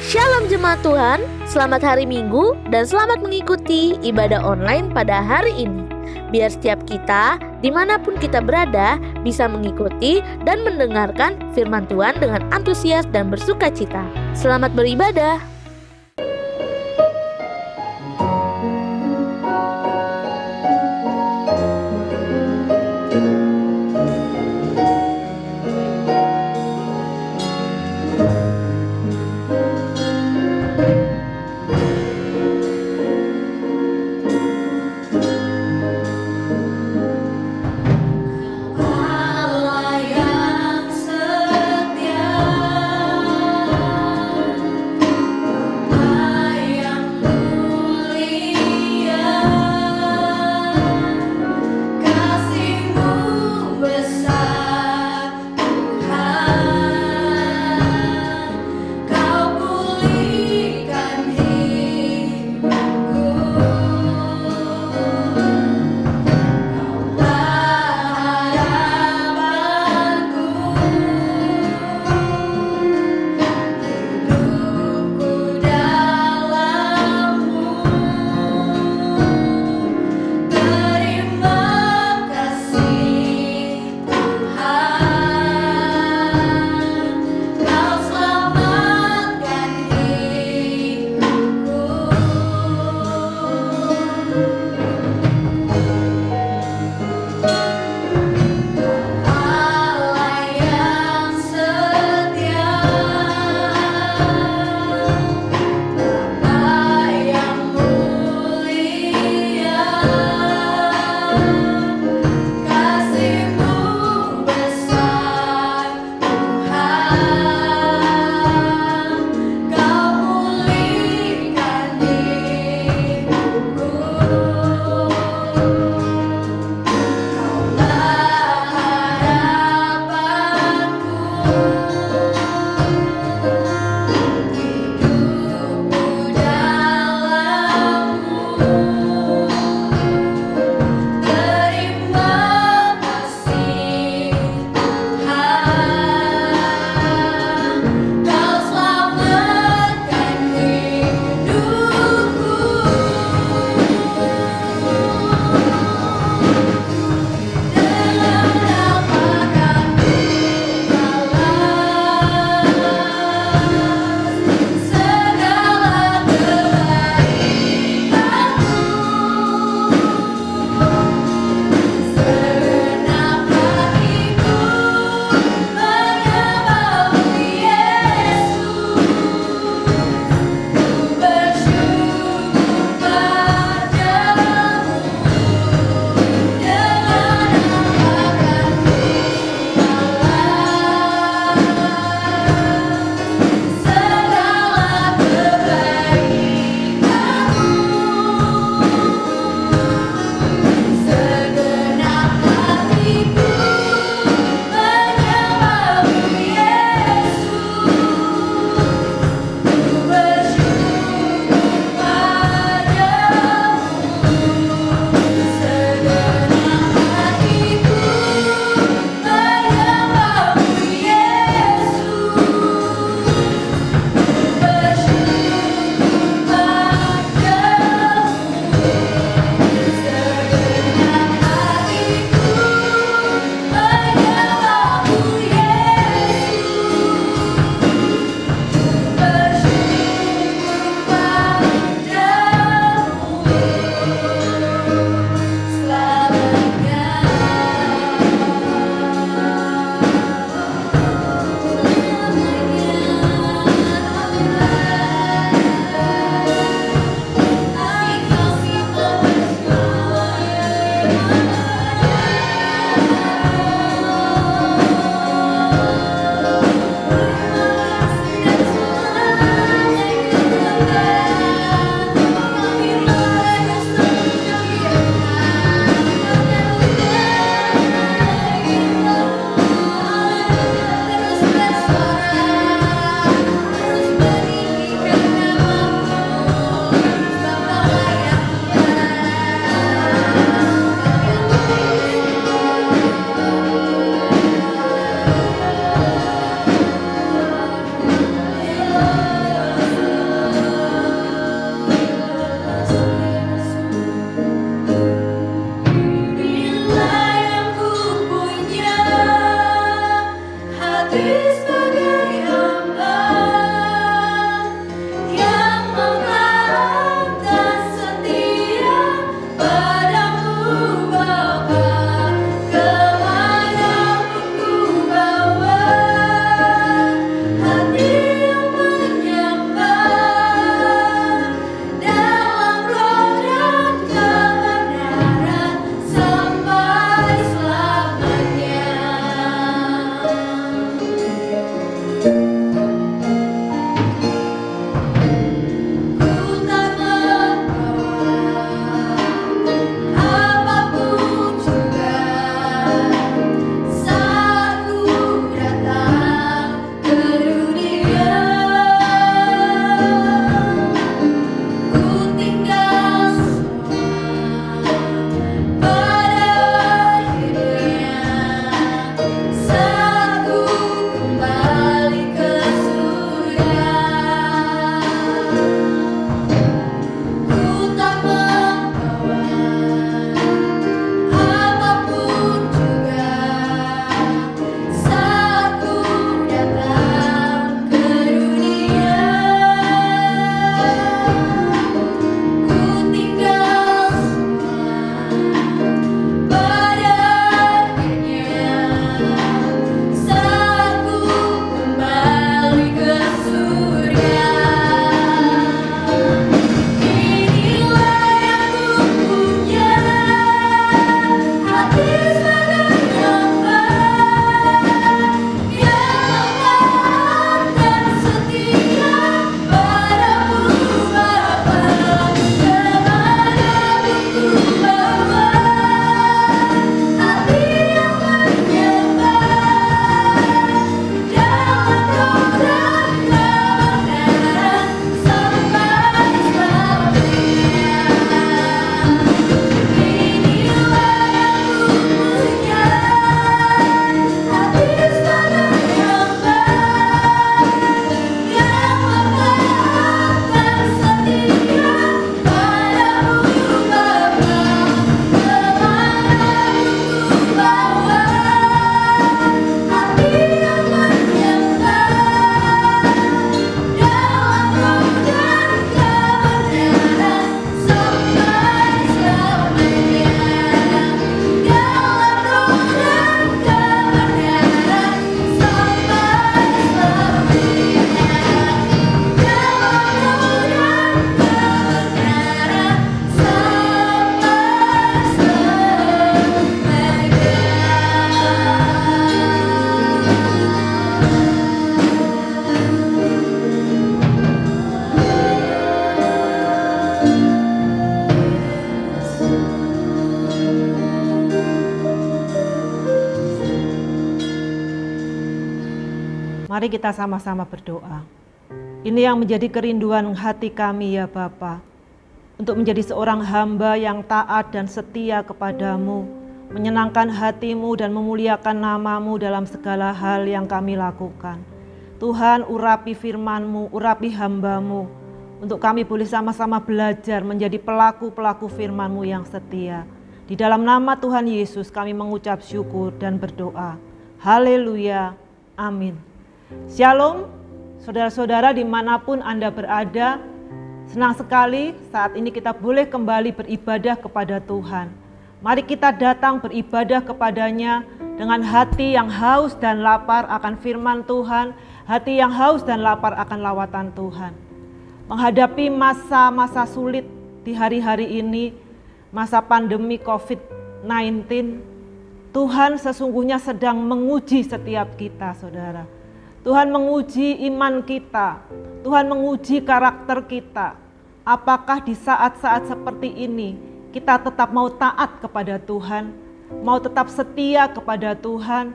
Shalom jemaat Tuhan, selamat hari Minggu dan selamat mengikuti ibadah online pada hari ini. Biar setiap kita, dimanapun kita berada, bisa mengikuti dan mendengarkan firman Tuhan dengan antusias dan bersuka cita. Selamat beribadah. Mari kita sama-sama berdoa. Ini yang menjadi kerinduan hati kami ya Bapa, untuk menjadi seorang hamba yang taat dan setia kepadamu, menyenangkan hatimu dan memuliakan namamu dalam segala hal yang kami lakukan. Tuhan, urapi firman-Mu, urapi hamba-Mu, untuk kami boleh sama-sama belajar menjadi pelaku-pelaku firman-Mu yang setia. Di dalam nama Tuhan Yesus kami mengucap syukur dan berdoa. Haleluya, amin. Shalom, saudara-saudara dimanapun Anda berada. Senang sekali saat ini kita boleh kembali beribadah kepada Tuhan. Mari kita datang beribadah kepadanya dengan hati yang haus dan lapar akan firman Tuhan, hati yang haus dan lapar akan lawatan Tuhan. Menghadapi masa-masa sulit di hari-hari ini, masa pandemi COVID-19, Tuhan sesungguhnya sedang menguji setiap kita, saudara. Tuhan menguji iman kita, Tuhan menguji karakter kita. Apakah di saat-saat seperti ini kita tetap mau taat kepada Tuhan, mau tetap setia kepada Tuhan?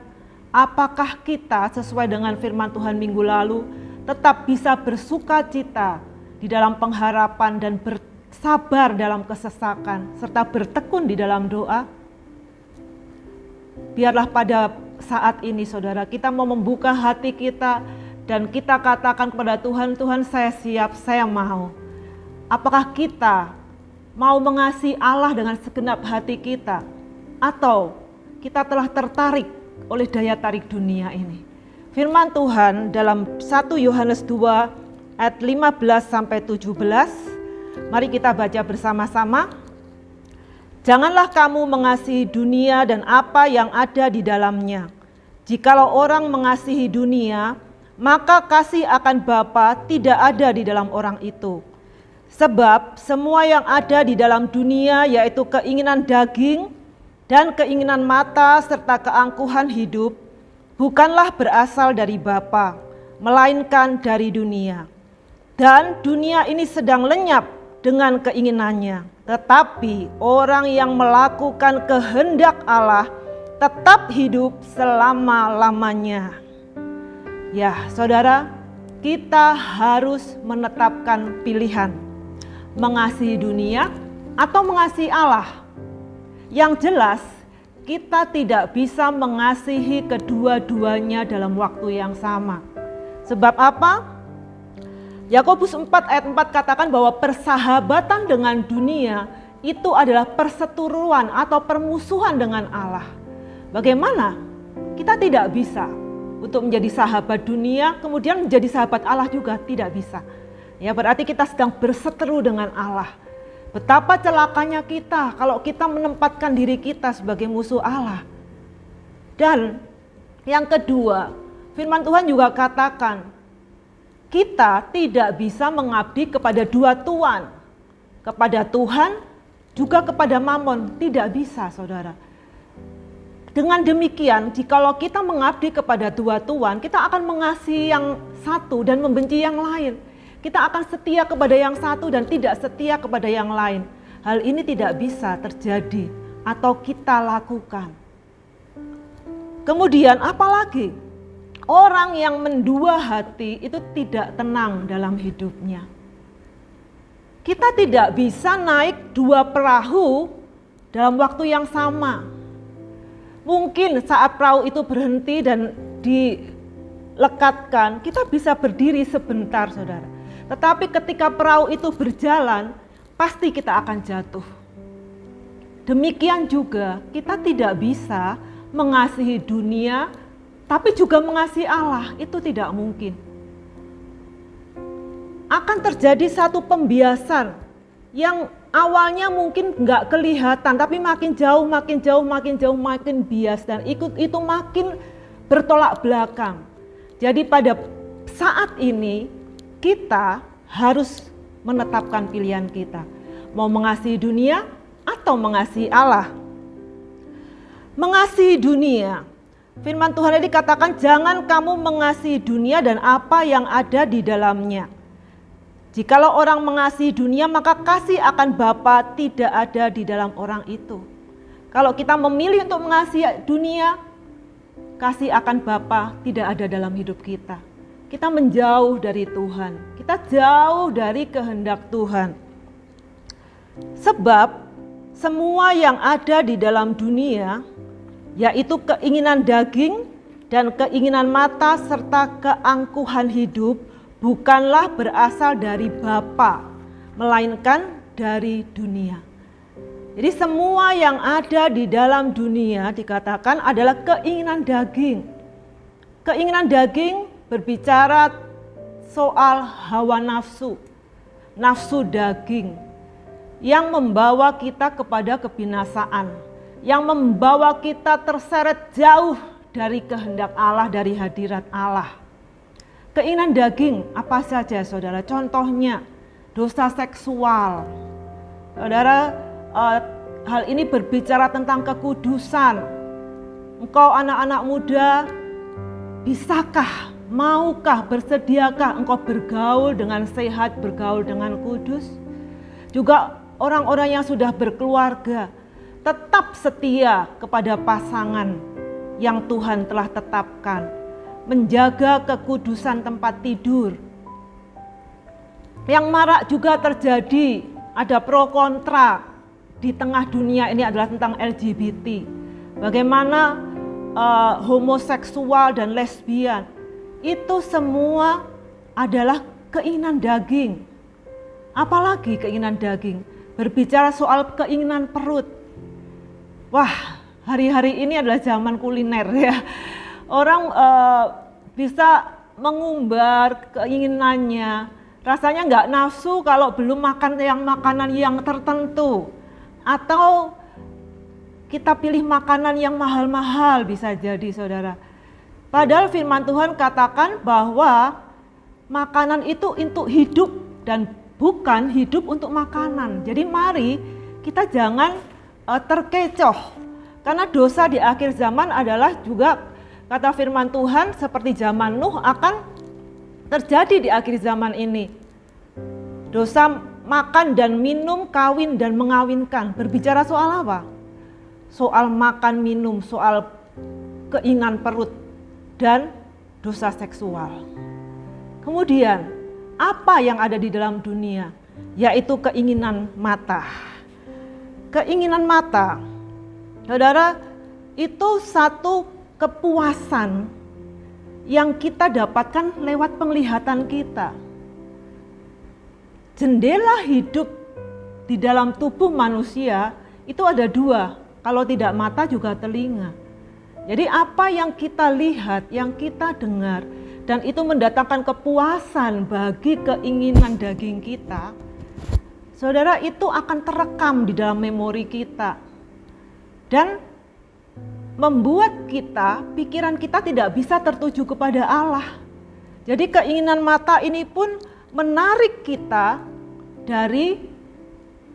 Apakah kita sesuai dengan firman Tuhan minggu lalu tetap bisa bersuka cita di dalam pengharapan dan bersabar dalam kesesakan serta bertekun di dalam doa? Biarlah pada saat ini saudara kita mau membuka hati kita dan kita katakan kepada Tuhan, Tuhan saya siap, saya mau. Apakah kita mau mengasihi Allah dengan segenap hati kita, atau kita telah tertarik oleh daya tarik dunia ini? Firman Tuhan dalam 1 Yohanes 2 ayat 15-17, mari kita baca bersama-sama. Janganlah kamu mengasihi dunia dan apa yang ada di dalamnya. Jikalau orang mengasihi dunia, maka kasih akan Bapa tidak ada di dalam orang itu. Sebab semua yang ada di dalam dunia, yaitu keinginan daging dan keinginan mata serta keangkuhan hidup, bukanlah berasal dari Bapa, melainkan dari dunia. Dan dunia ini sedang lenyap dengan keinginannya. Tetapi orang yang melakukan kehendak Allah tetap hidup selama-lamanya. Ya, saudara, kita harus menetapkan pilihan. Mengasihi dunia atau mengasihi Allah. Yang jelas, kita tidak bisa mengasihi kedua-duanya dalam waktu yang sama. Sebab apa? Yakobus 4 ayat 4 katakan bahwa persahabatan dengan dunia itu adalah perseteruan atau permusuhan dengan Allah. Bagaimana? Kita tidak bisa untuk menjadi sahabat dunia kemudian menjadi sahabat Allah juga tidak bisa. Ya, berarti kita sedang berseteru dengan Allah. Betapa celakanya kita kalau kita menempatkan diri kita sebagai musuh Allah. Dan yang kedua, firman Tuhan juga katakan kita tidak bisa mengabdi kepada dua tuan, kepada Tuhan juga kepada Mamon, tidak bisa saudara. Dengan demikian, jikalau kita mengabdi kepada dua tuan, kita akan mengasihi yang satu dan membenci yang lain. Kita akan setia kepada yang satu dan tidak setia kepada yang lain. Hal ini tidak bisa terjadi atau kita lakukan. Kemudian apalagi? Orang yang mendua hati itu tidak tenang dalam hidupnya. Kita tidak bisa naik dua perahu dalam waktu yang sama. Mungkin saat perahu itu berhenti dan dilekatkan, kita bisa berdiri sebentar saudara. Tetapi ketika perahu itu berjalan, pasti kita akan jatuh. Demikian juga kita tidak bisa mengasihi dunia tapi juga mengasihi Allah, itu tidak mungkin. Akan terjadi satu pembiasan yang awalnya mungkin nggak kelihatan, tapi makin jauh, makin bias dan itu makin bertolak belakang. Jadi pada saat ini kita harus menetapkan pilihan kita. Mau mengasihi dunia atau mengasihi Allah. Mengasihi dunia. Firman Tuhan ini dikatakan jangan kamu mengasihi dunia dan apa yang ada di dalamnya. Jikalau orang mengasihi dunia maka kasih akan Bapa tidak ada di dalam orang itu. Kalau kita memilih untuk mengasihi dunia, kasih akan Bapa tidak ada dalam hidup kita. kita menjauh dari Tuhan, kita jauh dari kehendak Tuhan. Sebab semua yang ada di dalam dunia, yaitu keinginan daging dan keinginan mata serta keangkuhan hidup, bukanlah berasal dari Bapa, melainkan dari dunia. Jadi semua yang ada di dalam dunia dikatakan adalah keinginan daging. Keinginan daging berbicara soal hawa nafsu, nafsu daging yang membawa kita kepada kebinasaan, yang membawa kita terseret jauh dari kehendak Allah, dari hadirat Allah. Keinginan daging apa saja saudara? Contohnya dosa seksual. Saudara, hal ini berbicara tentang kekudusan. Engkau anak-anak muda, bisakah, maukah, bersediakah engkau bergaul dengan sehat, bergaul dengan kudus? Juga orang-orang yang sudah berkeluarga, tetap setia kepada pasangan yang Tuhan telah tetapkan. Menjaga kekudusan tempat tidur. Yang marak juga terjadi, ada pro kontra di tengah dunia ini adalah tentang LGBT. Bagaimana homoseksual dan lesbian, itu semua adalah keinginan daging. Apalagi keinginan daging, berbicara soal keinginan perut. Wah, hari-hari ini adalah zaman kuliner ya. Orang bisa mengumbar keinginannya, rasanya nggak nafsu kalau belum makan makanan yang tertentu. Atau kita pilih makanan yang mahal-mahal bisa jadi saudara. Padahal firman Tuhan katakan bahwa makanan itu untuk hidup dan bukan hidup untuk makanan. Jadi mari kita jangan terkecoh. Karena dosa di akhir zaman adalah juga kata firman Tuhan seperti zaman Nuh akan terjadi di akhir zaman ini. Dosa makan dan minum, kawin dan mengawinkan. Berbicara soal apa? Soal makan, minum, soal keinginan perut dan dosa seksual. Kemudian, apa yang ada di dalam dunia? Yaitu keinginan mata. Keinginan mata, saudara, itu satu kepuasan yang kita dapatkan lewat penglihatan kita. Jendela hidup di dalam tubuh manusia itu ada dua, kalau tidak mata juga telinga. Jadi apa yang kita lihat, yang kita dengar, dan itu mendatangkan kepuasan bagi keinginan daging kita, saudara, itu akan terekam di dalam memori kita. Dan membuat kita, pikiran kita tidak bisa tertuju kepada Allah. Jadi keinginan mata ini pun menarik kita dari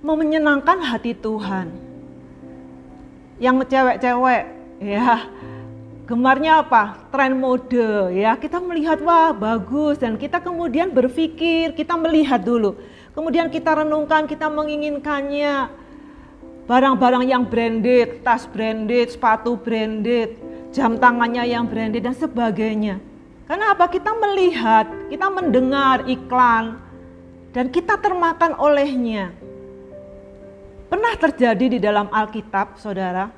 menyenangkan hati Tuhan. Yang cewek-cewek ya, gemarnya apa? Tren mode ya. Kita melihat wah bagus dan kita kemudian berpikir, kita melihat dulu. Kemudian kita renungkan, kita menginginkannya. Barang-barang yang branded, tas branded, sepatu branded, jam tangannya yang branded dan sebagainya. Karena apa? Kita melihat, kita mendengar iklan, dan kita termakan olehnya. Pernah terjadi di dalam Alkitab, saudara,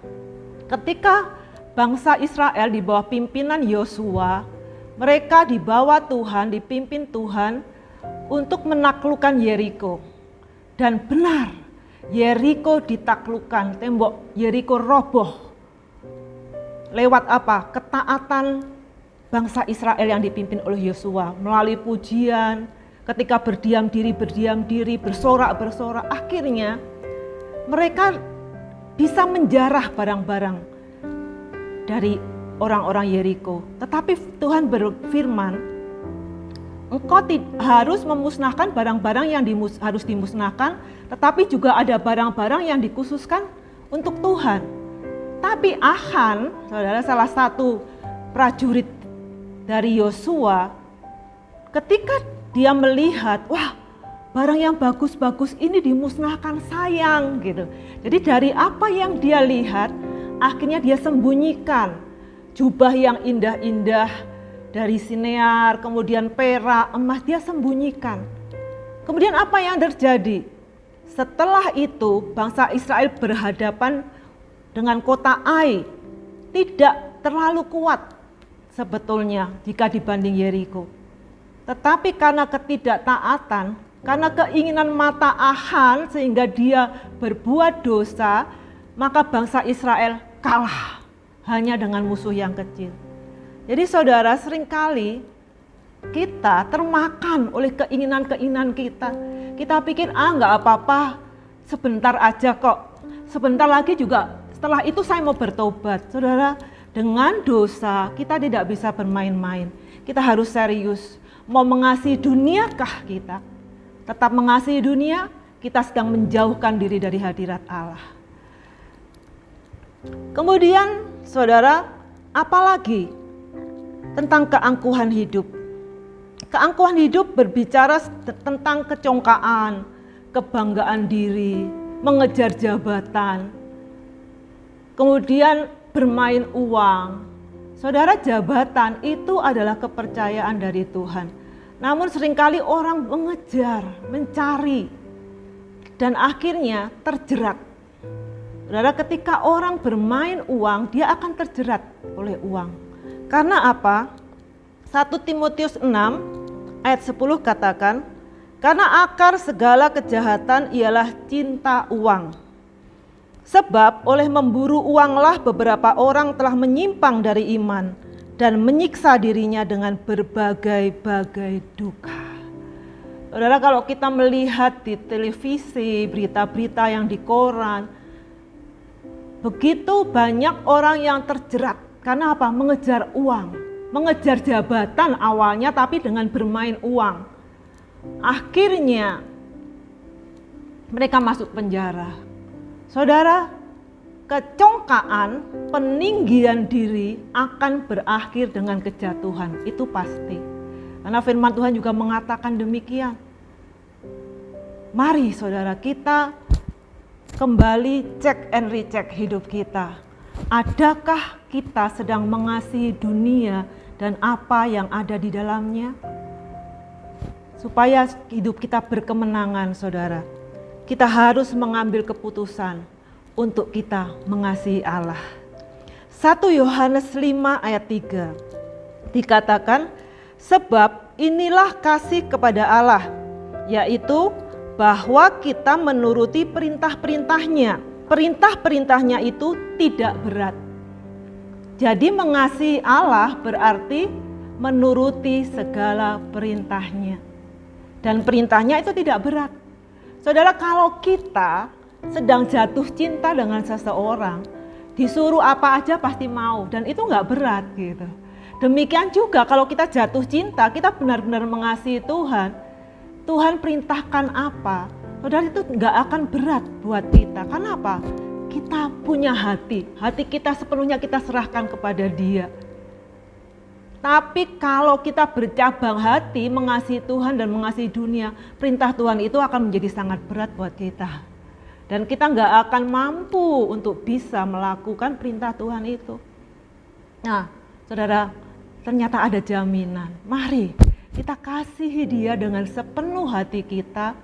ketika bangsa Israel di bawah pimpinan Yosua, mereka dibawa Tuhan, dipimpin Tuhan untuk menaklukkan Yeriko. Dan benar, Yeriko ditaklukkan, tembok Yeriko roboh. Lewat apa? Ketaatan bangsa Israel yang dipimpin oleh Yosua melalui pujian, ketika berdiam diri, bersorak-bersorak, akhirnya mereka bisa menjarah barang-barang dari orang-orang Yeriko. Tetapi Tuhan berfirman, engkau harus memusnahkan barang-barang yang harus dimusnahkan, tetapi juga ada barang-barang yang dikhususkan untuk Tuhan. Tapi Achan, saudara, salah satu prajurit dari Yosua, ketika dia melihat, wah, barang yang bagus-bagus ini dimusnahkan, sayang gitu. Jadi dari apa yang dia lihat, akhirnya dia sembunyikan jubah yang indah-indah, dari Sinear, kemudian perak, emas, dia sembunyikan. Kemudian apa yang terjadi? Setelah itu bangsa Israel berhadapan dengan kota Ai, tidak terlalu kuat sebetulnya jika dibanding Yeriko. Tetapi karena ketidaktaatan, karena keinginan mata Ahan sehingga dia berbuat dosa, maka bangsa Israel kalah hanya dengan musuh yang kecil. Jadi saudara, seringkali kita termakan oleh keinginan-keinginan kita. Kita pikir nggak apa-apa, sebentar aja kok, sebentar lagi juga setelah itu saya mau bertobat. Saudara, dengan dosa kita tidak bisa bermain-main, kita harus serius. Mau mengasihi duniakah kita? Tetap mengasihi dunia, kita sedang menjauhkan diri dari hadirat Allah. Kemudian saudara, apalagi tentang keangkuhan hidup. Keangkuhan hidup berbicara tentang kecongkaan, kebanggaan diri, mengejar jabatan, kemudian bermain uang. Saudara, jabatan itu adalah kepercayaan dari Tuhan. Namun seringkali orang mengejar, mencari, dan akhirnya terjerat. Saudara, ketika orang bermain uang, dia akan terjerat oleh uang. Karena apa? 1 Timotius 6 ayat 10 katakan, karena akar segala kejahatan ialah cinta uang. Sebab oleh memburu uanglah beberapa orang telah menyimpang dari iman dan menyiksa dirinya dengan berbagai-bagai duka. Saudara, kalau kita melihat di televisi, berita-berita yang di koran, begitu banyak orang yang terjerat. Karena apa? Mengejar uang, mengejar jabatan awalnya tapi dengan bermain uang. Akhirnya mereka masuk penjara. Saudara, kecongkaan, peninggian diri akan berakhir dengan kejatuhan, itu pasti. Karena firman Tuhan juga mengatakan demikian. Mari saudara, kita kembali cek and recheck hidup kita. Adakah kita sedang mengasihi dunia dan apa yang ada di dalamnya? Supaya hidup kita berkemenangan saudara, kita harus mengambil keputusan untuk kita mengasihi Allah. 1 Yohanes 5 ayat 3 dikatakan, sebab inilah kasih kepada Allah, yaitu bahwa kita menuruti perintah-perintahnya. Perintah-perintahnya itu tidak berat. Jadi mengasihi Allah berarti menuruti segala perintahnya. Dan perintahnya itu tidak berat. Saudara, kalau kita sedang jatuh cinta dengan seseorang, disuruh apa aja pasti mau, dan itu nggak berat gitu. Demikian juga kalau kita jatuh cinta, kita benar-benar mengasihi Tuhan, Tuhan perintahkan apa, saudara, itu nggak akan berat buat kita. Kenapa? Kita punya hati kita sepenuhnya kita serahkan kepada Dia. Tapi kalau kita bercabang hati mengasihi Tuhan dan mengasihi dunia, perintah Tuhan itu akan menjadi sangat berat buat kita. Dan kita nggak akan mampu untuk bisa melakukan perintah Tuhan itu. Nah, saudara, ternyata ada jaminan. Mari kita kasihi Dia dengan sepenuh hati kita.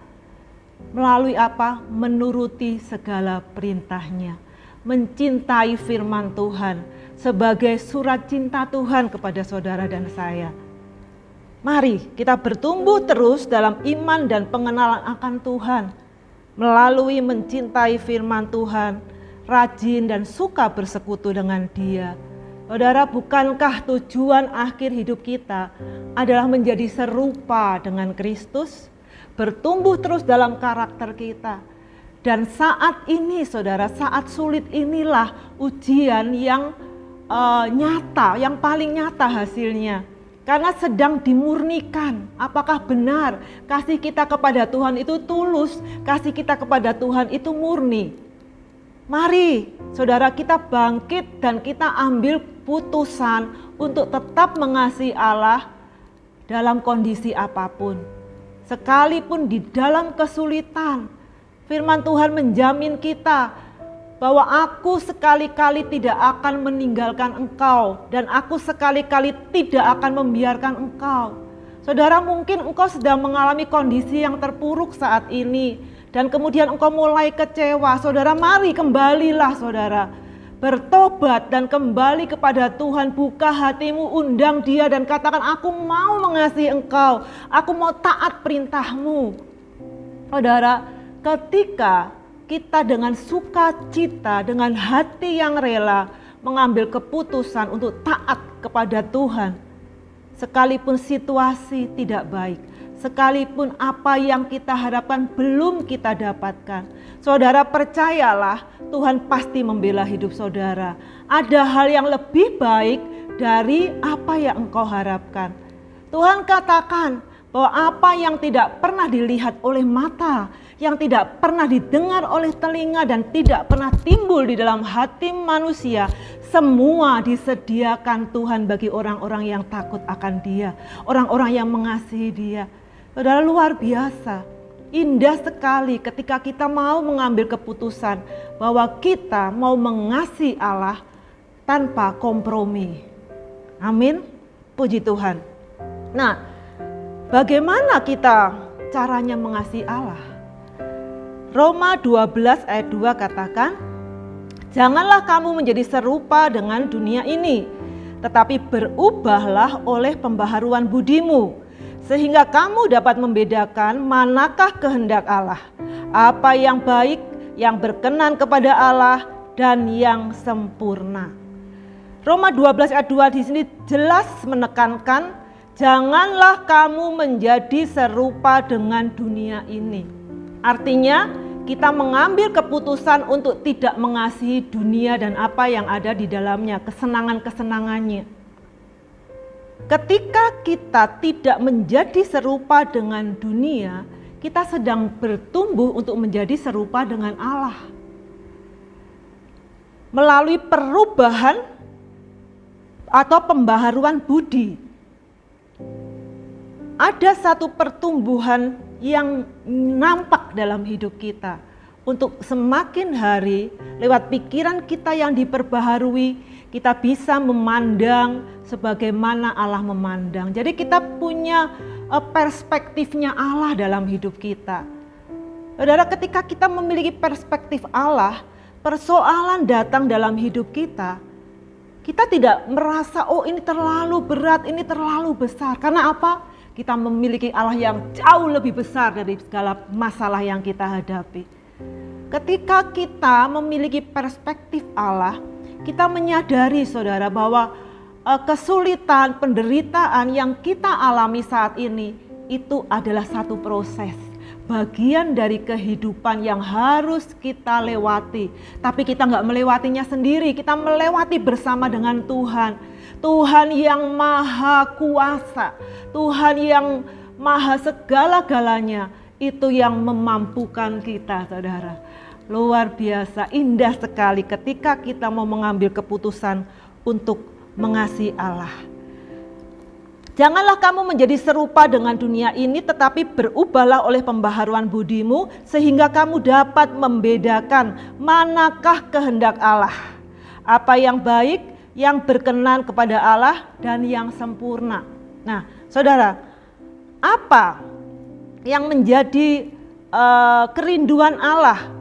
Melalui apa? Menuruti segala perintahnya. Mencintai firman Tuhan sebagai surat cinta Tuhan kepada saudara dan saya. Mari kita bertumbuh terus dalam iman dan pengenalan akan Tuhan. Melalui mencintai firman Tuhan, rajin dan suka bersekutu dengan Dia. Saudara, bukankah tujuan akhir hidup kita adalah menjadi serupa dengan Kristus? Bertumbuh terus dalam karakter kita. Dan saat ini saudara, saat sulit inilah ujian yang nyata, yang paling nyata hasilnya. Karena sedang dimurnikan, apakah benar kasih kita kepada Tuhan itu tulus, kasih kita kepada Tuhan itu murni. Mari saudara, kita bangkit dan kita ambil putusan untuk tetap mengasihi Allah dalam kondisi apapun. Sekalipun di dalam kesulitan, firman Tuhan menjamin kita bahwa aku sekali-kali tidak akan meninggalkan engkau dan aku sekali-kali tidak akan membiarkan engkau. Saudara, mungkin engkau sedang mengalami kondisi yang terpuruk saat ini dan kemudian engkau mulai kecewa. Saudara, mari kembalilah saudara, bertobat dan kembali kepada Tuhan. Buka hatimu, undang Dia dan katakan, aku mau mengasihi engkau, aku mau taat perintahmu. Saudara, ketika kita dengan sukacita, dengan hati yang rela mengambil keputusan untuk taat kepada Tuhan, sekalipun situasi tidak baik, sekalipun apa yang kita harapkan belum kita dapatkan, saudara percayalah Tuhan pasti membela hidup saudara. Ada hal yang lebih baik dari apa yang engkau harapkan. Tuhan katakan bahwa apa yang tidak pernah dilihat oleh mata, yang tidak pernah didengar oleh telinga dan tidak pernah timbul di dalam hati manusia, semua disediakan Tuhan bagi orang-orang yang takut akan Dia, orang-orang yang mengasihi Dia. Saudara, luar biasa, indah sekali ketika kita mau mengambil keputusan bahwa kita mau mengasihi Allah tanpa kompromi. Amin, puji Tuhan. Nah, bagaimana kita caranya mengasihi Allah? Roma 12 ayat 2 katakan, janganlah kamu menjadi serupa dengan dunia ini, tetapi berubahlah oleh pembaharuan budimu, sehingga kamu dapat membedakan manakah kehendak Allah, apa yang baik, yang berkenan kepada Allah, dan yang sempurna. Roma 12 ayat 2 di sini jelas menekankan, janganlah kamu menjadi serupa dengan dunia ini. Artinya kita mengambil keputusan untuk tidak mengasihi dunia dan apa yang ada di dalamnya, kesenangan-kesenangannya. Ketika kita tidak menjadi serupa dengan dunia, kita sedang bertumbuh untuk menjadi serupa dengan Allah. Melalui perubahan atau pembaharuan budi. Ada satu pertumbuhan yang nampak dalam hidup kita. Untuk semakin hari lewat pikiran kita yang diperbaharui, kita bisa memandang sebagaimana Allah memandang. Jadi kita punya perspektifnya Allah dalam hidup kita. Saudara, ketika kita memiliki perspektif Allah, persoalan datang dalam hidup kita, kita tidak merasa oh ini terlalu berat, ini terlalu besar. Karena apa? Kita memiliki Allah yang jauh lebih besar dari segala masalah yang kita hadapi. Ketika kita memiliki perspektif Allah, kita menyadari saudara bahwa kesulitan, penderitaan yang kita alami saat ini itu adalah satu proses. Bagian dari kehidupan yang harus kita lewati. Tapi kita nggak melewatinya sendiri, kita melewati bersama dengan Tuhan. Tuhan yang maha kuasa, Tuhan yang maha segala-galanya, itu yang memampukan kita saudara. Luar biasa, indah sekali ketika kita mau mengambil keputusan untuk mengasihi Allah. Janganlah kamu menjadi serupa dengan dunia ini, tetapi berubahlah oleh pembaharuan budimu, sehingga kamu dapat membedakan manakah kehendak Allah, apa yang baik, yang berkenan kepada Allah, dan yang sempurna. Nah, saudara, apa yang menjadi kerinduan Allah?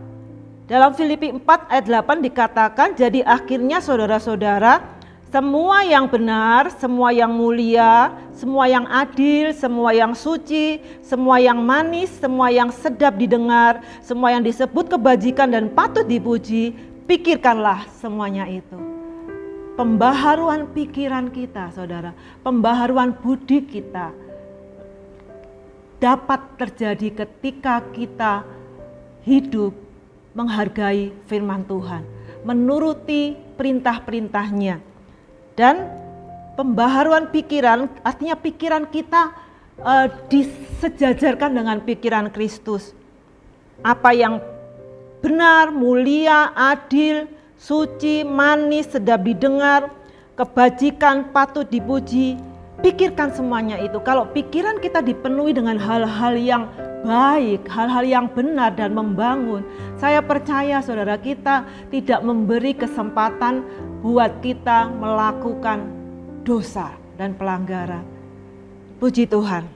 Dalam Filipi 4 ayat 8 dikatakan, jadi akhirnya saudara-saudara, semua yang benar, semua yang mulia, semua yang adil, semua yang suci, semua yang manis, semua yang sedap didengar, semua yang disebut kebajikan dan patut dipuji, pikirkanlah semuanya itu. Pembaharuan pikiran kita saudara, pembaharuan budi kita dapat terjadi ketika kita hidup menghargai firman Tuhan, menuruti perintah-perintahnya. Dan pembaharuan pikiran artinya pikiran kita disejajarkan dengan pikiran Kristus. Apa yang benar, mulia, adil, suci, manis, sedap didengar, kebajikan, patut dipuji. Pikirkan semuanya itu. Kalau pikiran kita dipenuhi dengan hal-hal yang baik, hal-hal yang benar dan membangun. Saya percaya saudara, kita tidak memberi kesempatan buat kita melakukan dosa dan pelanggaran. Puji Tuhan.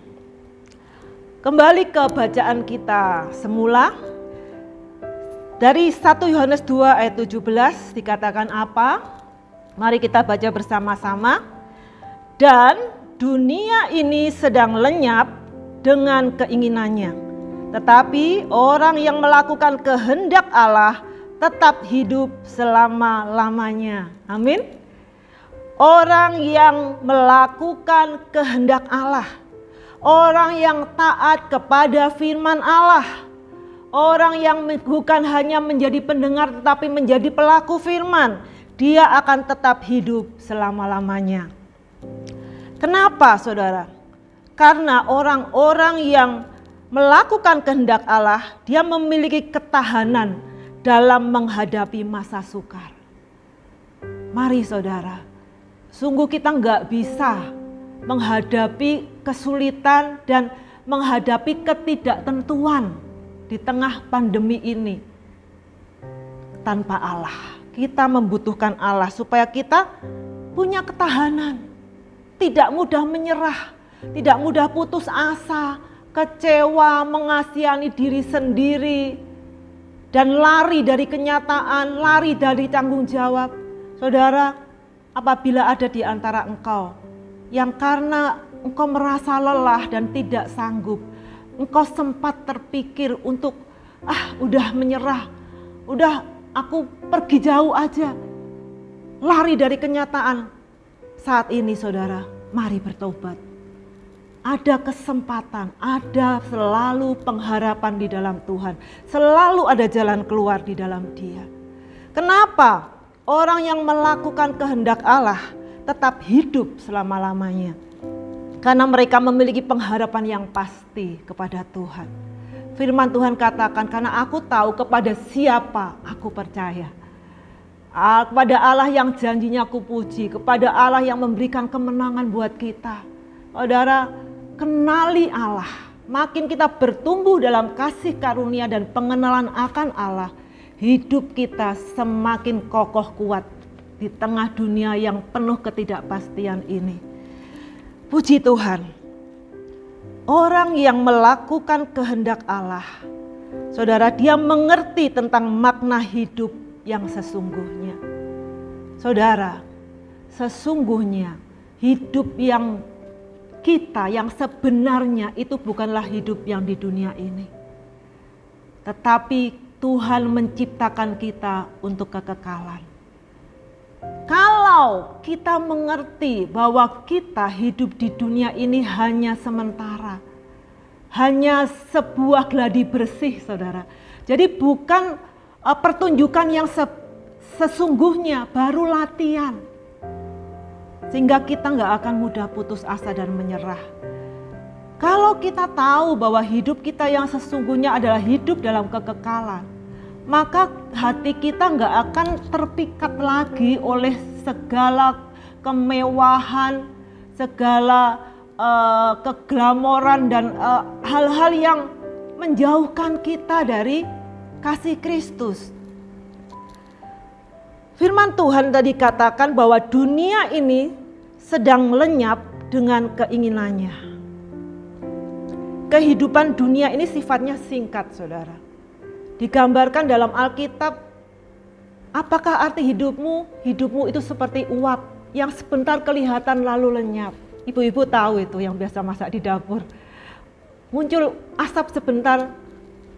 Kembali ke bacaan kita semula. Dari 1 Yohanes 2 ayat 17 dikatakan apa? Mari kita baca bersama-sama. Dan dunia ini sedang lenyap dengan keinginannya. Tetapi orang yang melakukan kehendak Allah tetap hidup selama-lamanya. Amin. Orang yang melakukan kehendak Allah, orang yang taat kepada firman Allah, orang yang bukan hanya menjadi pendengar tetapi menjadi pelaku firman, dia akan tetap hidup selama-lamanya. Kenapa saudara? Karena orang-orang yang melakukan kehendak Allah, dia memiliki ketahanan dalam menghadapi masa sukar. Mari saudara, sungguh kita nggak bisa menghadapi kesulitan dan menghadapi ketidaktentuan di tengah pandemi ini tanpa Allah. Kita membutuhkan Allah supaya kita punya ketahanan, tidak mudah menyerah, tidak mudah putus asa, kecewa, mengasihani diri sendiri, dan lari dari kenyataan, lari dari tanggung jawab. Saudara, apabila ada di antara engkau yang karena engkau merasa lelah dan tidak sanggup, engkau sempat terpikir untuk udah menyerah, udah aku pergi jauh aja, lari dari kenyataan. Saat ini saudara, mari bertobat. Ada kesempatan, ada selalu pengharapan di dalam Tuhan. Selalu ada jalan keluar di dalam Dia. Kenapa orang yang melakukan kehendak Allah tetap hidup selama-lamanya? Karena mereka memiliki pengharapan yang pasti kepada Tuhan. Firman Tuhan katakan, karena aku tahu kepada siapa aku percaya. Kepada Allah yang janjinya aku puji, kepada Allah yang memberikan kemenangan buat kita. Saudara, kenali Allah. Makin kita bertumbuh dalam kasih karunia dan pengenalan akan Allah, hidup kita semakin kokoh kuat di tengah dunia yang penuh ketidakpastian ini. Puji Tuhan. Orang yang melakukan kehendak Allah, saudara, dia mengerti tentang makna hidup yang sesungguhnya. Saudara, sesungguhnya hidup yang kita yang sebenarnya itu bukanlah hidup yang di dunia ini. Tetapi Tuhan menciptakan kita untuk kekekalan. Kalau kita mengerti bahwa kita hidup di dunia ini hanya sementara, hanya sebuah gladi bersih saudara. Jadi bukan pertunjukan yang sesungguhnya, baru latihan. Sehingga kita nggak akan mudah putus asa dan menyerah. Kalau kita tahu bahwa hidup kita yang sesungguhnya adalah hidup dalam kekekalan, maka hati kita nggak akan terpikat lagi oleh segala kemewahan, segala keglamoran dan hal-hal yang menjauhkan kita dari kasih Kristus. Firman Tuhan tadi katakan bahwa dunia ini sedang lenyap dengan keinginannya. Kehidupan dunia ini sifatnya singkat, saudara. Digambarkan dalam Alkitab, apakah arti hidupmu? Hidupmu itu seperti uap yang sebentar kelihatan lalu lenyap. Ibu-ibu tahu itu yang biasa masak di dapur. Muncul asap sebentar,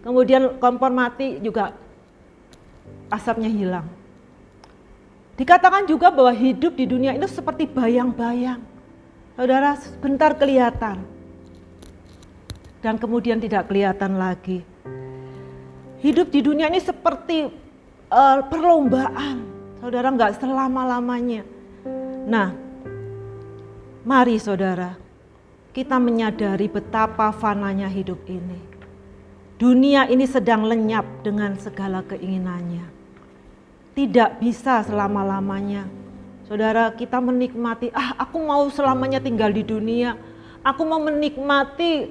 kemudian kompor mati juga asapnya hilang. Dikatakan juga bahwa hidup di dunia itu seperti bayang-bayang. Saudara, sebentar kelihatan dan kemudian tidak kelihatan lagi. Hidup di dunia ini seperti perlombaan. Saudara, enggak selama-lamanya. Nah, mari saudara, kita menyadari betapa fananya hidup ini. Dunia ini sedang lenyap dengan segala keinginannya. Tidak bisa selama-lamanya. Saudara, kita menikmati, aku mau selamanya tinggal di dunia. Aku mau menikmati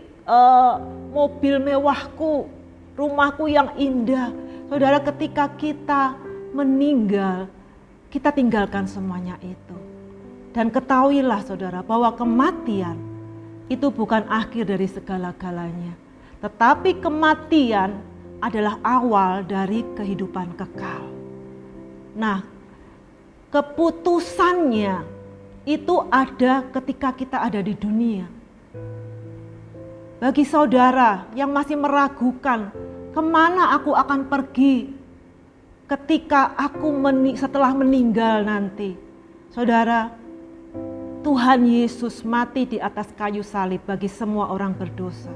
mobil mewahku, rumahku yang indah. Saudara, ketika kita meninggal, kita tinggalkan semuanya itu. Dan ketahuilah saudara bahwa kematian itu bukan akhir dari segala-galanya. Tetapi kematian adalah awal dari kehidupan kekal. Nah, keputusannya itu ada ketika kita ada di dunia. Bagi saudara yang masih meragukan, kemana aku akan pergi ketika aku setelah meninggal nanti. Saudara, Tuhan Yesus mati di atas kayu salib bagi semua orang berdosa.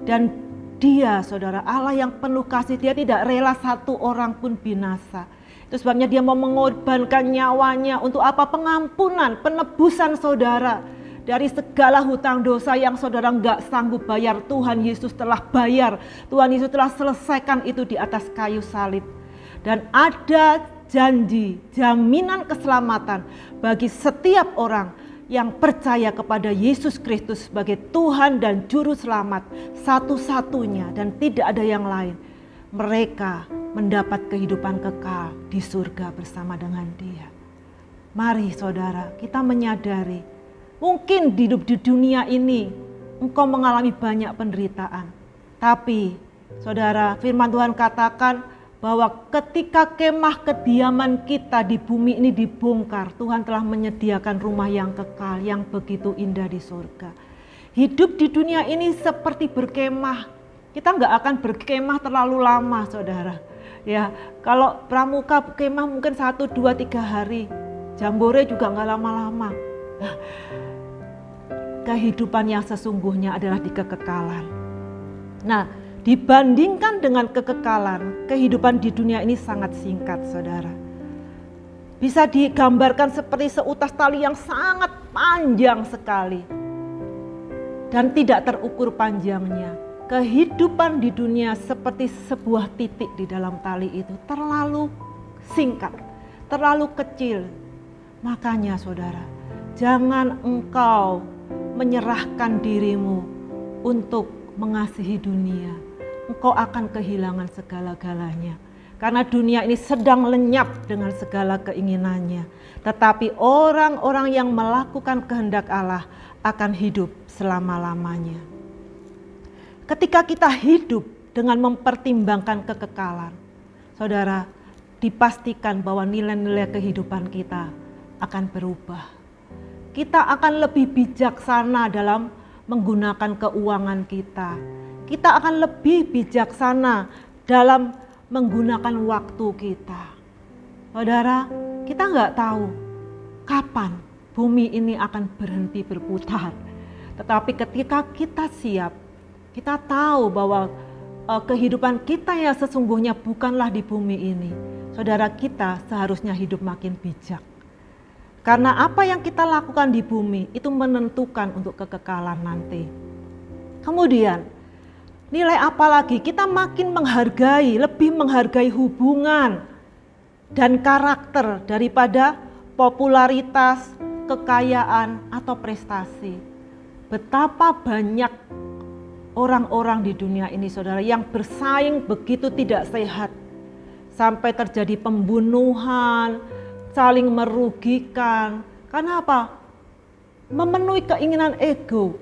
Dan Dia, saudara, Allah yang penuh kasih, Dia tidak rela satu orang pun binasa. Itu sebabnya Dia mau mengorbankan nyawanya untuk apa? Pengampunan, penebusan saudara. Dari segala hutang dosa yang saudara nggak sanggup bayar, Tuhan Yesus telah bayar. Tuhan Yesus telah selesaikan itu di atas kayu salib. Dan ada janji, jaminan keselamatan bagi setiap orang yang percaya kepada Yesus Kristus sebagai Tuhan dan Juru Selamat satu-satunya dan tidak ada yang lain. Mereka mendapat kehidupan kekal di surga bersama dengan Dia. Mari saudara, kita menyadari mungkin hidup di dunia ini engkau mengalami banyak penderitaan. Tapi saudara, firman Tuhan katakan bahwa ketika kemah kediaman kita di bumi ini dibongkar, Tuhan telah menyediakan rumah yang kekal, yang begitu indah di surga. Hidup di dunia ini seperti berkemah. Kita nggak akan berkemah terlalu lama, saudara. Ya, kalau pramuka kemah mungkin 1, 2, 3 hari. Jambore juga nggak lama-lama. Nah, kehidupan yang sesungguhnya adalah di kekekalan. Nah, dibandingkan dengan kekekalan, kehidupan di dunia ini sangat singkat, saudara. Bisa digambarkan seperti seutas tali yang sangat panjang sekali dan tidak terukur panjangnya. Kehidupan di dunia seperti sebuah titik di dalam tali itu, terlalu singkat, terlalu kecil. Makanya saudara, jangan engkau menyerahkan dirimu untuk mengasihi dunia. Engkau akan kehilangan segala-galanya. Karena dunia ini sedang lenyap dengan segala keinginannya. Tetapi orang-orang yang melakukan kehendak Allah akan hidup selama-lamanya. Ketika kita hidup dengan mempertimbangkan kekekalan, saudara, dipastikan bahwa nilai-nilai kehidupan kita akan berubah. Kita akan lebih bijaksana dalam menggunakan keuangan kita. Kita akan lebih bijaksana dalam menggunakan waktu kita. Saudara, kita nggak tahu kapan bumi ini akan berhenti berputar. Tetapi ketika kita siap, kita tahu bahwa kehidupan kita yang sesungguhnya bukanlah di bumi ini. Saudara, kita seharusnya hidup makin bijak. Karena apa yang kita lakukan di bumi itu menentukan untuk kekekalan nanti. Kemudian, nilai apa lagi? Kita makin menghargai, lebih menghargai hubungan dan karakter daripada popularitas, kekayaan, atau prestasi. Betapa banyak orang-orang di dunia ini, saudara, yang bersaing begitu tidak sehat. Sampai terjadi pembunuhan, saling merugikan. Karena apa? Memenuhi keinginan ego.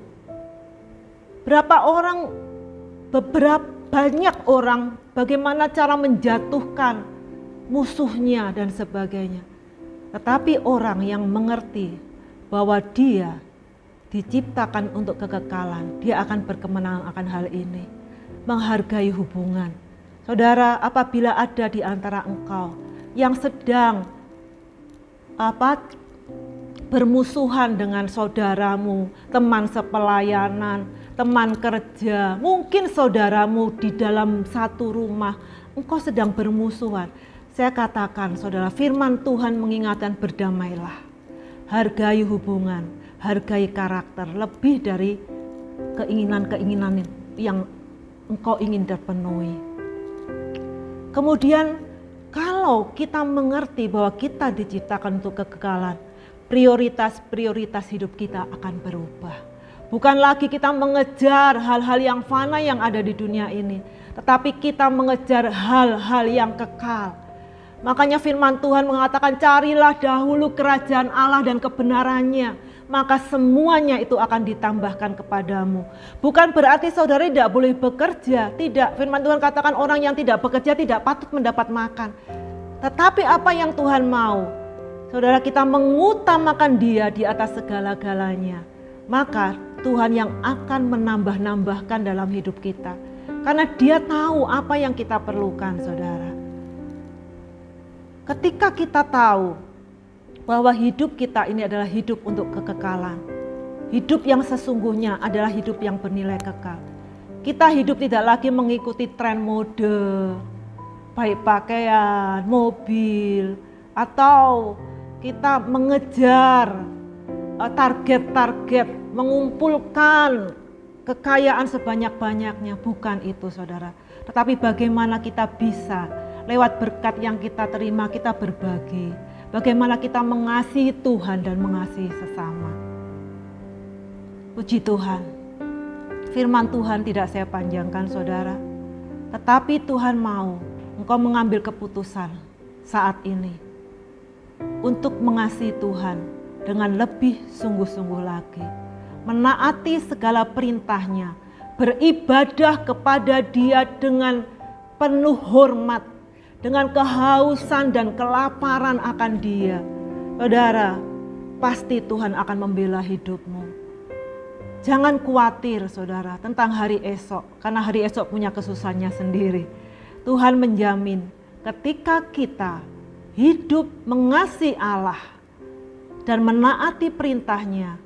Banyak orang bagaimana cara menjatuhkan musuhnya dan sebagainya. Tetapi orang yang mengerti bahwa dia diciptakan untuk kekekalan, dia akan berkemenangan akan hal ini. Menghargai hubungan. Saudara, apabila ada di antara engkau yang sedang bermusuhan dengan saudaramu, teman sepelayanan, teman kerja, mungkin saudaramu di dalam satu rumah, engkau sedang bermusuhan. Saya katakan, saudara, firman Tuhan mengingatkan berdamailah. Hargai hubungan, hargai karakter, lebih dari keinginan-keinginan yang engkau ingin terpenuhi. Kemudian, kalau kita mengerti bahwa kita diciptakan untuk kekekalan, prioritas-prioritas hidup kita akan berubah. Bukan lagi kita mengejar hal-hal yang fana yang ada di dunia ini, tetapi kita mengejar hal-hal yang kekal. Makanya firman Tuhan mengatakan, carilah dahulu kerajaan Allah dan kebenarannya, maka semuanya itu akan ditambahkan kepadamu. Bukan berarti saudara tidak boleh bekerja, tidak. Firman Tuhan katakan orang yang tidak bekerja tidak patut mendapat makan. Tetapi apa yang Tuhan mau? Saudara, kita mengutamakan Dia di atas segala-galanya. Maka Tuhan yang akan menambah-nambahkan dalam hidup kita. Karena Dia tahu apa yang kita perlukan, saudara. Ketika kita tahu bahwa hidup kita ini adalah hidup untuk kekekalan. Hidup yang sesungguhnya adalah hidup yang bernilai kekal. Kita hidup tidak lagi mengikuti tren mode, baik pakaian, mobil, atau kita mengejar target-target, mengumpulkan kekayaan sebanyak-banyaknya. Bukan itu, saudara. Tetapi bagaimana kita bisa lewat berkat yang kita terima, kita berbagi. Bagaimana kita mengasihi Tuhan dan mengasihi sesama. Puji Tuhan. Firman Tuhan tidak saya panjangkan, saudara. Tetapi Tuhan mau engkau mengambil keputusan saat ini untuk mengasihi Tuhan dengan lebih sungguh-sungguh lagi, menaati segala perintahnya, beribadah kepada Dia dengan penuh hormat, dengan kehausan dan kelaparan akan Dia. Saudara, pasti Tuhan akan membela hidupmu. Jangan khawatir, saudara, tentang hari esok, karena hari esok punya kesusahannya sendiri. Tuhan menjamin ketika kita hidup mengasihi Allah dan menaati perintahnya,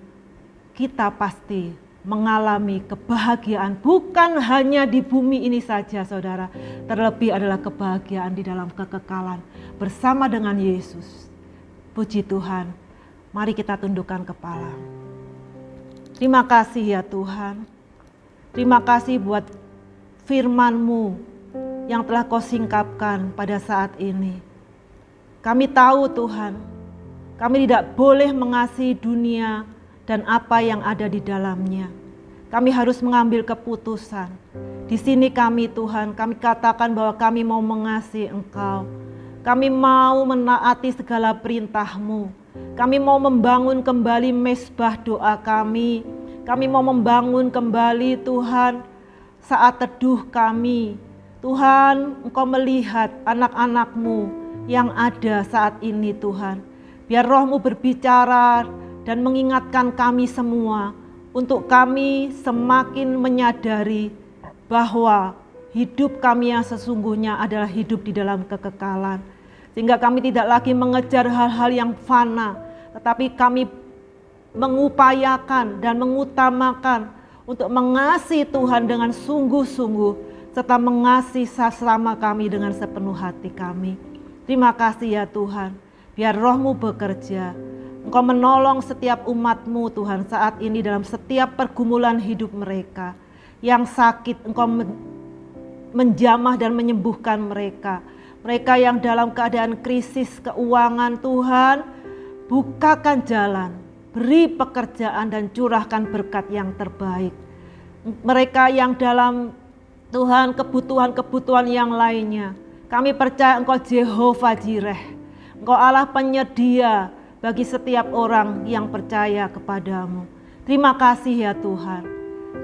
kita pasti mengalami kebahagiaan bukan hanya di bumi ini saja, saudara. Terlebih adalah kebahagiaan di dalam kekekalan bersama dengan Yesus. Puji Tuhan. Mari kita tundukkan kepala. Terima kasih ya Tuhan. Terima kasih buat firman-Mu yang telah Kau singkapkan pada saat ini. Kami tahu Tuhan, kami tidak boleh mengasihi dunia dan apa yang ada di dalamnya. Kami harus mengambil keputusan. Di sini kami Tuhan, kami katakan bahwa kami mau mengasihi Engkau. Kami mau menaati segala perintah-Mu. Kami mau membangun kembali mezbah doa kami. Kami mau membangun kembali Tuhan saat teduh kami. Tuhan, Engkau melihat anak-anak-Mu yang ada saat ini Tuhan. Biar Roh-Mu berbicara dan mengingatkan kami semua untuk kami semakin menyadari bahwa hidup kami yang sesungguhnya adalah hidup di dalam kekekalan. Sehingga kami tidak lagi mengejar hal-hal yang fana, tetapi kami mengupayakan dan mengutamakan untuk mengasihi Tuhan dengan sungguh-sungguh serta mengasihi sesama kami dengan sepenuh hati kami. Terima kasih ya Tuhan. Biar Roh-Mu bekerja. Engkau menolong setiap umat-Mu Tuhan saat ini dalam setiap pergumulan hidup mereka. Yang sakit Engkau menjamah dan menyembuhkan mereka. Mereka yang dalam keadaan krisis keuangan Tuhan, bukakan jalan. Beri pekerjaan dan curahkan berkat yang terbaik. Mereka yang dalam Tuhan kebutuhan-kebutuhan yang lainnya. Kami percaya Engkau Jehovah Jireh. Engkau Allah penyedia bagi setiap orang yang percaya kepadamu. Terima kasih ya Tuhan.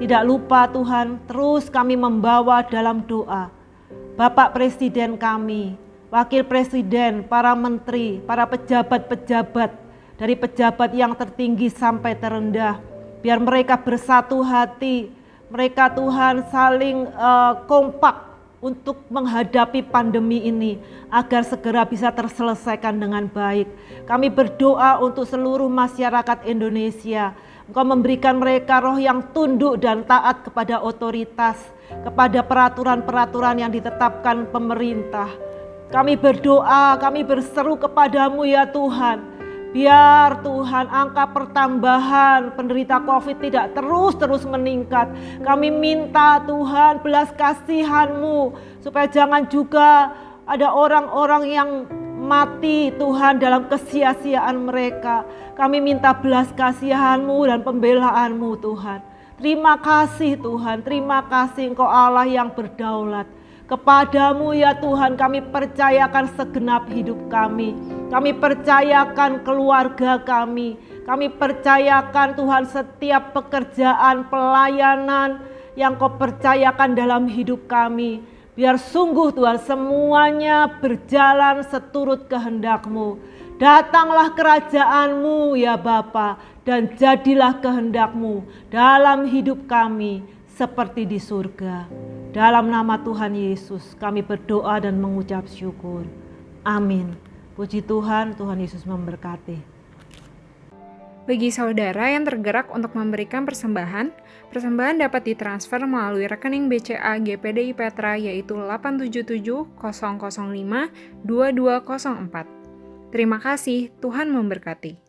Tidak lupa Tuhan, terus kami membawa dalam doa Bapak Presiden kami, Wakil Presiden, para menteri, para pejabat-pejabat, dari pejabat yang tertinggi sampai terendah. Biar mereka bersatu hati, mereka Tuhan saling kompak untuk menghadapi pandemi ini agar segera bisa terselesaikan dengan baik. Kami berdoa untuk seluruh masyarakat Indonesia. Engkau memberikan mereka roh yang tunduk dan taat kepada otoritas, kepada peraturan-peraturan yang ditetapkan pemerintah. Kami berdoa, kami berseru kepadamu ya Tuhan. Biar Tuhan angka pertambahan penderita COVID tidak terus-terus meningkat. Kami minta Tuhan belas kasihan-Mu supaya jangan juga ada orang-orang yang mati Tuhan dalam kesia-siaan mereka. Kami minta belas kasihan-Mu dan pembelaan-Mu Tuhan. Terima kasih Tuhan, terima kasih Engkau Allah yang berdaulat. Kepadamu ya Tuhan kami percayakan segenap hidup kami. Kami percayakan keluarga kami. Kami percayakan Tuhan setiap pekerjaan, pelayanan yang Kau percayakan dalam hidup kami. Biar sungguh Tuhan semuanya berjalan seturut kehendak-Mu. Datanglah kerajaan-Mu ya Bapa, dan jadilah kehendak-Mu dalam hidup kami seperti di surga. Dalam nama Tuhan Yesus kami berdoa dan mengucap syukur. Amin. Puji Tuhan, Tuhan Yesus memberkati. Bagi saudara yang tergerak untuk memberikan persembahan, persembahan dapat ditransfer melalui rekening BCA GPDI Petra yaitu 877 005 2204. Terima kasih, Tuhan memberkati.